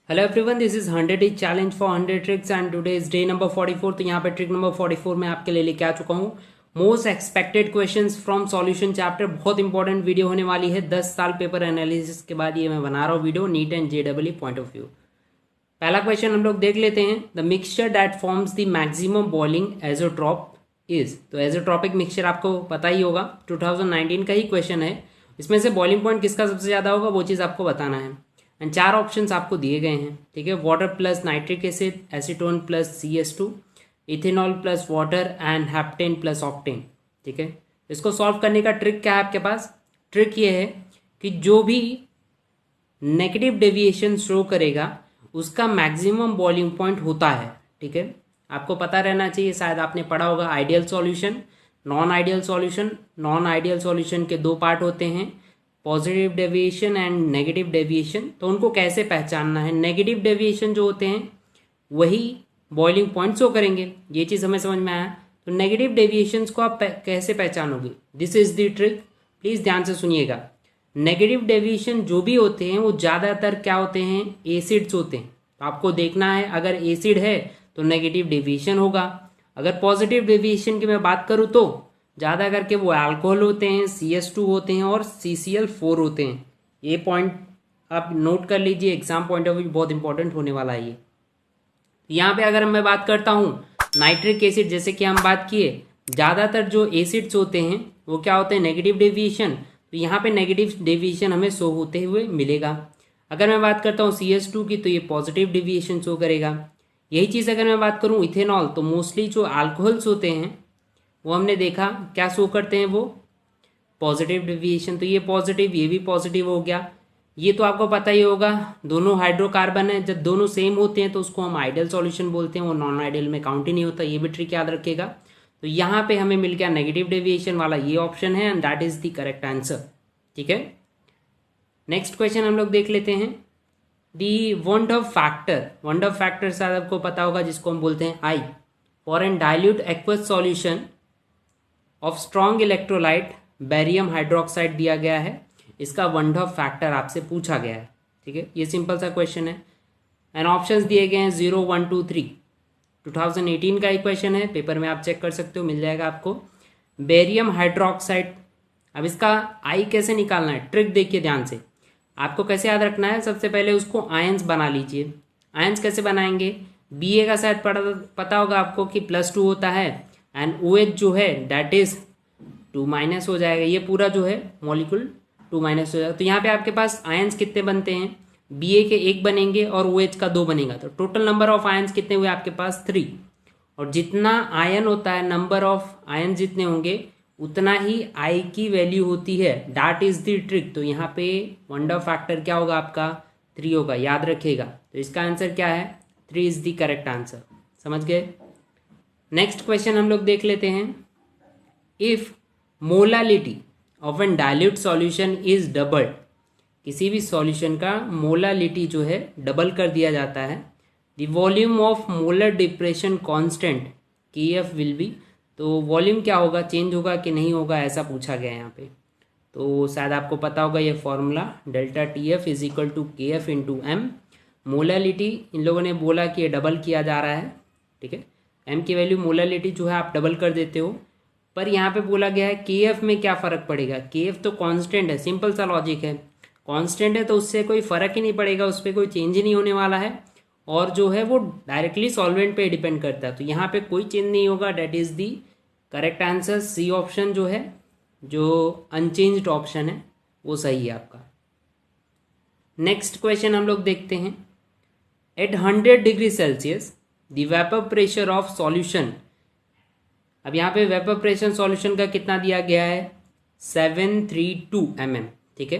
Hello everyone, this is 100 day challenge for 100 tricks and today is day number 44। तो यहाँ पे trick number 44 में आपके लिए लेके आ चुका हूँ most expected questions from solution chapter. बहुत इंपॉर्टेंट वीडियो होने वाली है। 10 साल पेपर एनालिसिस के बाद ये मैं बना रहा हूँ video, neat and JW point of view. पहला क्वेश्चन हम लोग देख लेते हैं। The mixture that forms the maximum boiling azeotrope is. तो एजोट्रॉपिक मिक्सचर आपको पता ही होगा, 2019 का ही क्वेश्चन है। इसमें से बॉइलिंग पॉइंट किसका सबसे ज़्यादा होगा वो चीज़ आपको बताना है। एंड 4 ऑप्शंस आपको दिए गए हैं, ठीक है। Water plus nitric acid, acetone plus CS2, ethanol plus water and heptane plus octane, ठीक है। इसको सॉल्व करने का ट्रिक क्या है आपके पास? ट्रिक ये है कि जो भी नेगेटिव डेविएशन शो करेगा उसका मैक्सिमम बॉइलिंग पॉइंट होता है, ठीक है। आपको पता रहना चाहिए, शायद आपने पढ़ा होगा ideal solution, non ideal solution. Non ideal solution के 2 पार्ट होते हैं, positive deviation and negative deviation. तो उनको कैसे पहचानना है? नेगेटिव डेविएशन जो होते हैं वही बॉइलिंग पॉइंट शो करेंगे। ये चीज़ हमें समझ में आया। तो नेगेटिव डेविएशंस को आप कैसे पहचानोगे? This is the trick, please ध्यान से सुनिएगा। नेगेटिव डेविएशन जो भी होते हैं वो ज़्यादातर क्या होते हैं? एसिड्स होते हैं। तो आपको देखना है, अगर एसिड है तो नेगेटिव डेविएशन होगा। अगर पॉजिटिव डेविएशन की मैं बात करूँ तो ज़्यादा करके वो अल्कोहल होते हैं, CS2 होते हैं और CCl4 होते हैं। ये पॉइंट आप नोट कर लीजिए, एग्जाम पॉइंट ऑफ व्यू बहुत इंपॉर्टेंट होने वाला है ये। यहाँ पे अगर मैं बात करता हूँ नाइट्रिक एसिड, जैसे कि हम बात किए, ज़्यादातर जो एसिड्स होते हैं वो क्या होते हैं? Negative deviation. तो यहाँ पे नेगेटिव डेविएशन हमें शो होते हुए मिलेगा। अगर मैं बात करता हूँ CS2 की तो ये पॉजिटिव डेविएशन शो करेगा। यही चीज़ अगर मैं बात करूँ इथेनॉल, तो मोस्टली जो अल्कोहल्स होते हैं वो हमने देखा क्या शो करते हैं, वो पॉजिटिव डेविएशन। तो ये पॉजिटिव, ये भी पॉजिटिव हो गया। ये तो आपको पता ही होगा, दोनों हाइड्रोकार्बन है, जब दोनों सेम होते हैं तो उसको हम आइडियल सॉल्यूशन बोलते हैं, वो नॉन आइडियल में काउंट ही नहीं होता। ये भी ट्रिक याद रखिएगा। तो यहाँ पे हमें मिल गया नेगेटिव डेविएशन वाला ये ऑप्शन है and that is the correct answer, ठीक है। नेक्स्ट क्वेश्चन हम लोग देख लेते हैं। The van't Hoff factor, van't Hoff factor शायद आपको पता होगा, जिसको हम बोलते हैं i, for an dilute aqueous solution of strong electrolyte barium hydroxide दिया गया है। इसका वॉन्ट ऑफ फैक्टर आपसे पूछा गया है, ठीक है। ये सिंपल सा क्वेश्चन है एंड ऑप्शंस दिए गए हैं 0, 1, 2, 3। 2018 का ही क्वेश्चन है, पेपर में आप चेक कर सकते हो, मिल जाएगा आपको। बेरियम हाइड्रोक्साइड, अब इसका आई कैसे निकालना है? ट्रिक देखिए ध्यान से। आपको कैसे याद रखना है? सबसे पहले उसको आयंस बना लीजिए। आयंस कैसे बनाएंगे? Ba का शायद पता होगा आपको कि +2 होता है एंड OH जो है डैट इज 2- हो जाएगा। ये पूरा जो है मॉलिक्यूल 2- हो जाएगा। तो यहाँ पे आपके पास आयंस कितने बनते हैं? Ba के 1 बनेंगे और OH का 2 बनेगा। तो टोटल नंबर ऑफ आयंस कितने हुए आपके पास? 3। और जितना आयन होता है, नंबर ऑफ आयन जितने होंगे उतना ही आई की वैल्यू होती है। That is the trick. तो यहाँ पे वंडर फैक्टर क्या होगा आपका? 3 होगा, याद रखिएगा। तो इसका आंसर क्या है? 3 इज द करेक्ट आंसर। समझ गए? नेक्स्ट क्वेश्चन हम लोग देख लेते हैं। If molality of an dilute solution is doubled, किसी भी सॉल्यूशन का मोलालिटी जो है डबल कर दिया जाता है, the volume of molar depression constant KF will be. तो वॉल्यूम क्या होगा? चेंज होगा कि नहीं होगा, ऐसा पूछा गया है यहाँ पे। तो शायद आपको पता होगा ये formula, delta TF is equal to KF into M। Molality इन लोगों ने बोला कि ये डबल किया जा रहा है, ठीक है। M की वैल्यू मोलालिटी जो है आप डबल कर देते हो, पर यहाँ पे बोला गया है KF में क्या फ़र्क पड़ेगा? KF तो कांस्टेंट है, सिंपल सा लॉजिक है। कांस्टेंट है तो उससे कोई फ़र्क ही नहीं पड़ेगा, उस पर कोई चेंज ही नहीं होने वाला है, और जो है वो डायरेक्टली सॉल्वेंट पे डिपेंड करता है। तो यहाँ पे कोई चेंज नहीं होगा। That is the correct answer. C option जो है, जो अनचेंज्ड ऑप्शन है, वो सही है आपका। नेक्स्ट क्वेश्चन हम लोग देखते हैं। At 100 degree Celsius the vapour pressure of solution. अब यहाँ पे वेपर प्रेशर सॉल्यूशन का कितना दिया गया है? 732 mm, ठीक है।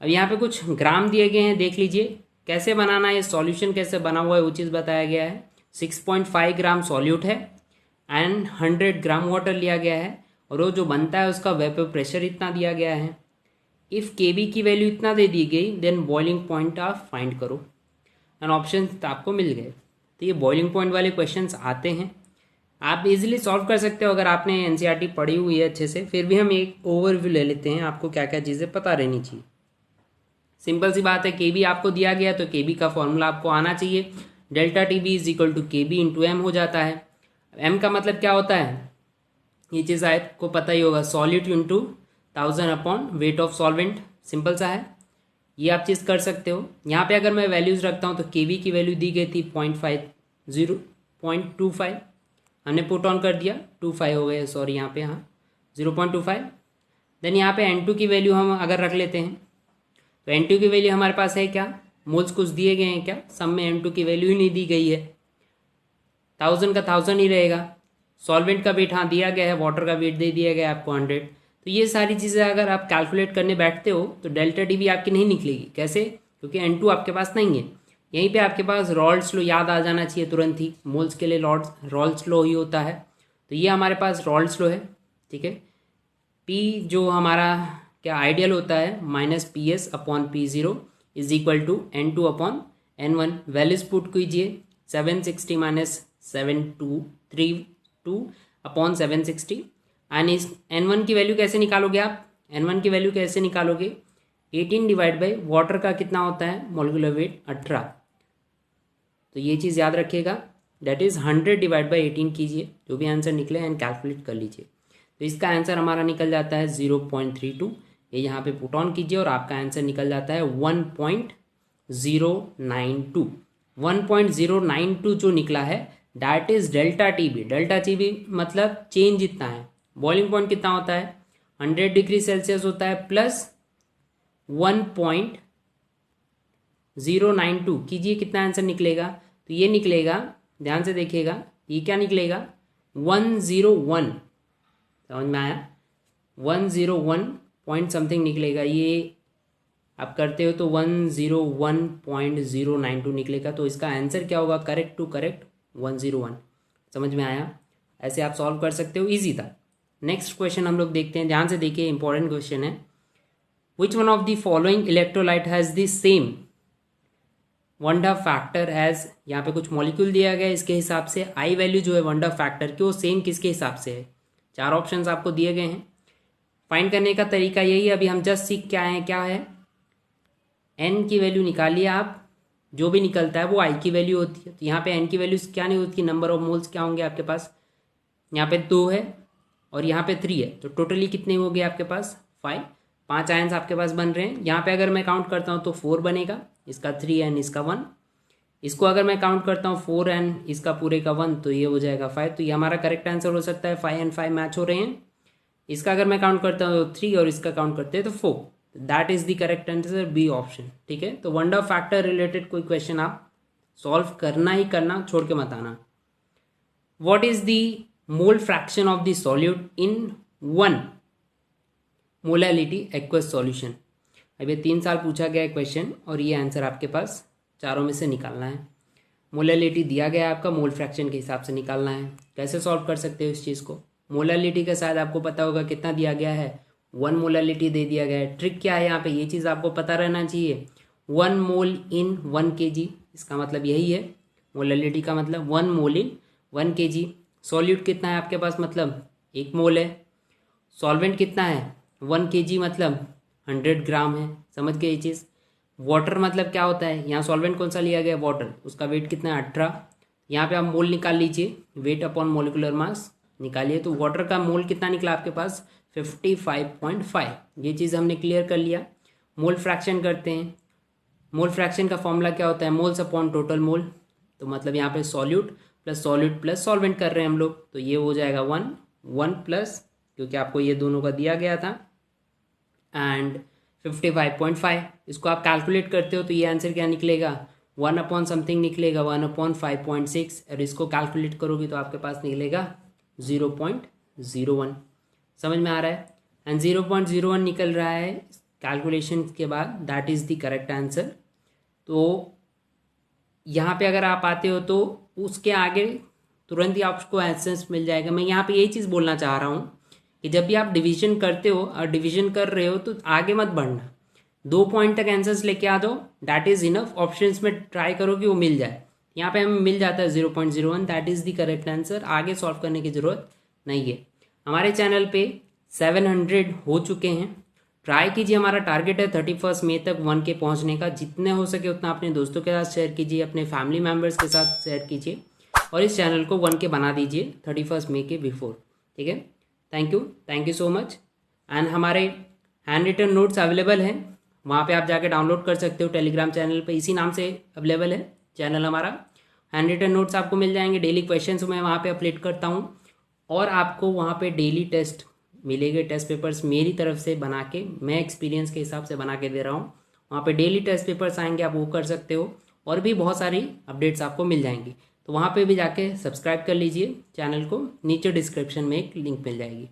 अब यहाँ पे कुछ ग्राम दिए गए हैं, देख लीजिए कैसे बनाना है, सॉल्यूशन कैसे बना हुआ है वो चीज़ बताया गया है। 6.5 ग्राम सॉल्यूट है एंड 100 ग्राम वाटर लिया गया है, और वो जो बनता है उसका वेपर प्रेशर इतना दिया गया है। इफ़ KB की वैल्यू इतना दे दी गई, देन बॉइलिंग पॉइंट आप फाइंड करो, एंड ऑप्शन आपको मिल गए। तो ये बॉइलिंग पॉइंट वाले क्वेश्चंस आते हैं, आप इजीली सॉल्व कर सकते हो अगर आपने NCERT पढ़ी हुई है अच्छे से। फिर भी हम एक ओवरव्यू ले लेते हैं, आपको क्या क्या चीज़ें पता रहनी चाहिए। सिंपल सी बात है, के बी आपको दिया गया तो के बी का फॉर्मूला आपको आना चाहिए, delta T B is equal to K B into M हो जाता है। एम का मतलब क्या होता है, ये चीज़ आपको पता ही होगा, solute into 1000 upon weight of solvent, simple सा है, ये आप चीज़ कर सकते हो। यहाँ पे अगर मैं वैल्यूज़ रखता हूँ तो के वी की वैल्यू दी गई थी 0.25, हमने पुट ऑन कर दिया, 25 हो गए, सॉरी यहाँ पे, हाँ 0.25। देन यहाँ पे N2 की वैल्यू हम अगर रख लेते हैं तो N2 की वैल्यू हमारे पास है क्या, मोल्स कुछ दिए गए हैं क्या, सब में N2 की वैल्यू ही नहीं दी गई है, 1000 का 1000 ही रहेगा। सॉल्वेंट का वेट हाँ दिया गया है, वाटर का वेट दे दिया गया है आपको 100। तो ये सारी चीज़ें अगर आप कैलकुलेट करने बैठते हो तो डेल्टा टी भी आपकी नहीं निकलेगी। कैसे, क्योंकि N2 आपके पास नहीं है। यहीं पे आपके पास रॉल्ड्स लॉ याद आ जाना चाहिए तुरंत ही, मोल्स के लिए रॉल्ड्स लॉ ही होता है। तो ये हमारे पास रॉल्ड्स लॉ है, ठीक है। पी जो हमारा क्या आइडियल होता है, minus P S upon P zero is equal to N2 upon N1। Values put कीजिए, 760 माइनस 7232 अपॉन 760। एंड इस N1 की वैल्यू कैसे निकालोगे आप, N1 की वैल्यू कैसे निकालोगे, 18 डिवाइड बाई वाटर का कितना होता है मोलिकुलर वेट 18। तो ये चीज़ याद रखिएगा, दैट इज़ 100 डिवाइड बाई 18 कीजिए, जो भी आंसर निकले एंड कैलकुलेट कर लीजिए। तो इसका आंसर हमारा निकल जाता है 0.32, ये यहाँ पे पुट ऑन कीजिए और आपका आंसर निकल जाता है 1.092। 1.092 जो निकला है that is delta T B. Delta T B मतलब चेंज इतना है, बॉइलिंग पॉइंट कितना होता है 100 डिग्री सेल्सियस होता है, प्लस 1.092 कीजिए, कितना आंसर निकलेगा, तो ये निकलेगा, ध्यान से देखिएगा, ये क्या निकलेगा 101, समझ में आया, 101 पॉइंट समथिंग निकलेगा। ये आप करते हो तो 101.092 निकलेगा। तो इसका आंसर क्या होगा, करेक्ट टू करेक्ट 101। समझ में आया, ऐसे आप सॉल्व कर सकते हो, इजी था। नेक्स्ट क्वेश्चन हम लोग देखते हैं, ध्यान से देखिए, इंपॉर्टेंट क्वेश्चन है। Which one of the following electrolyte has the same van't factor as, यहाँ पे कुछ मॉलिक्यूल दिया गया है, इसके हिसाब से आई वैल्यू जो है वंडा फैक्टर की वो सेम किसके हिसाब से है। 4 ऑप्शंस आपको दिए गए हैं, फाइंड करने का तरीका यही है, अभी हम जस्ट सीख के आए हैं, क्या है एन की वैल्यू निकालिए आप, जो भी निकलता है वो आई की वैल्यू होती है। तो यहाँ पे एन की वैल्यू क्या नहीं होती, नंबर ऑफ मोल्स क्या होंगे आपके पास, यहाँ पे 2 है और यहाँ पे 3 है, तो टोटली कितने हो गए आपके पास 5 आयंस आपके पास बन रहे हैं। यहाँ पे अगर मैं काउंट करता हूँ तो 4 बनेगा, इसका 3 एंड इसका 1। इसको अगर मैं काउंट करता हूँ 4 एंड इसका पूरे का 1, तो ये हो जाएगा 5। तो ये हमारा करेक्ट आंसर हो सकता है, 5 एंड 5 मैच हो रहे हैं। इसका अगर मैं काउंट करता हूँ तो 3 और इसका काउंट करते हैं तो 4, that is the correct answer, B option, ठीक है। तो वंडा फैक्टर रिलेटेड कोई क्वेश्चन आप सॉल्व करना ही करना, छोड़ के मत आना। What is the mole fraction of the solute in 1 molality aqueous solution. अब ये 3 साल पूछा गया है क्वेश्चन और ये आंसर आपके पास चारों में से निकालना है। मोलैलिटी दिया गया है आपका, मोल फ्रैक्शन के हिसाब से निकालना है। कैसे सॉल्व कर सकते हो इस चीज़ को, मोलैलिटी का शायद आपको पता होगा कितना दिया गया है, 1 मोलैलिटी दे दिया गया है। ट्रिक क्या है यहाँ पे, ये चीज़ आपको पता रहना चाहिए, 1 मोल इन 1 kg, इसका मतलब यही है मोलैलिटी का मतलब 1 मोल इन 1 kg। सॉल्यूट कितना है आपके पास, मतलब 1 मोल है। सॉल्वेंट कितना है 1 kg मतलब 100 ग्राम है, समझ गए ये चीज़। वाटर मतलब क्या होता है, यहाँ सॉल्वेंट कौन सा लिया गया वाटर, उसका वेट कितना है 18। यहाँ पे आप मोल निकाल लीजिए, वेट अपॉन मोलिकुलर मास निकालिए, तो वाटर का मोल कितना निकला आपके पास 55.5। ये चीज़ हमने क्लियर कर लिया। मोल फ्रैक्शन करते हैं, मोल फ्रैक्शन का फॉर्मूला क्या होता है, मोल्स अपॉन टोटल मोल। तो मतलब यहाँ पे सॉल्यूट प्लस सॉल्वेंट कर रहे हैं हम लोग, तो ये हो जाएगा 1 प्लस, क्योंकि आपको ये दोनों का दिया गया था, एंड 55.5। इसको आप कैलकुलेट करते हो तो ये आंसर क्या निकलेगा 1 अपॉन समथिंग निकलेगा, 1 अपॉन 5.6, और इसको कैलकुलेट करोगे तो आपके पास निकलेगा 0.01। समझ में आ रहा है, एंड 0.01 निकल रहा है कैलकुलेशन के बाद, that is the correct answer. तो यहाँ पे अगर आप आते हो तो उसके आगे तुरंत ही आपको आंसर मिल जाएगा। मैं यहाँ पे यही चीज़ बोलना चाह रहा हूँ कि जब भी आप डिवीजन करते हो और डिवीजन कर रहे हो तो आगे मत बढ़ना, 2 पॉइंट तक आंसर्स लेके आ दो, दैट इज़ इनफ। ऑप्शंस में ट्राई करो कि वो मिल जाए, यहाँ पे हमें मिल जाता है 0.01, that is the correct answer. आगे सॉल्व करने की ज़रूरत नहीं है। हमारे चैनल पे 700 हो चुके हैं, ट्राई कीजिए, हमारा टारगेट है 31 मई तक 1 के पहुंचने का। जितने हो सके उतना अपने दोस्तों के साथ शेयर कीजिए, अपने फैमिली मेम्बर्स के साथ शेयर कीजिए और इस चैनल को 1 के बना दीजिए 31 मई के बिफोर। ठीक है, thank you so much. And हमारे हैंड रिटन नोट्स अवेलेबल हैं, वहाँ पे आप जाके डाउनलोड कर सकते हो टेलीग्राम चैनल पे, इसी नाम से अवेलेबल है चैनल हमारा। हैंड रिटन नोट्स आपको मिल जाएंगे, डेली क्वेश्चंस मैं वहाँ पे अपडेट करता हूँ और आपको वहाँ पे डेली टेस्ट मिलेंगे, टेस्ट पेपर्स मेरी तरफ से बना के, मैं एक्सपीरियंस के हिसाब से बना के दे रहा हूँ। वहाँ पे डेली टेस्ट पेपर्स आएंगे, आप वो कर सकते हो और भी बहुत सारी अपडेट्स आपको मिल जाएंगी। तो वहाँ पे भी जाके सब्सक्राइब कर लीजिए चैनल को, नीचे डिस्क्रिप्शन में एक लिंक मिल जाएगी।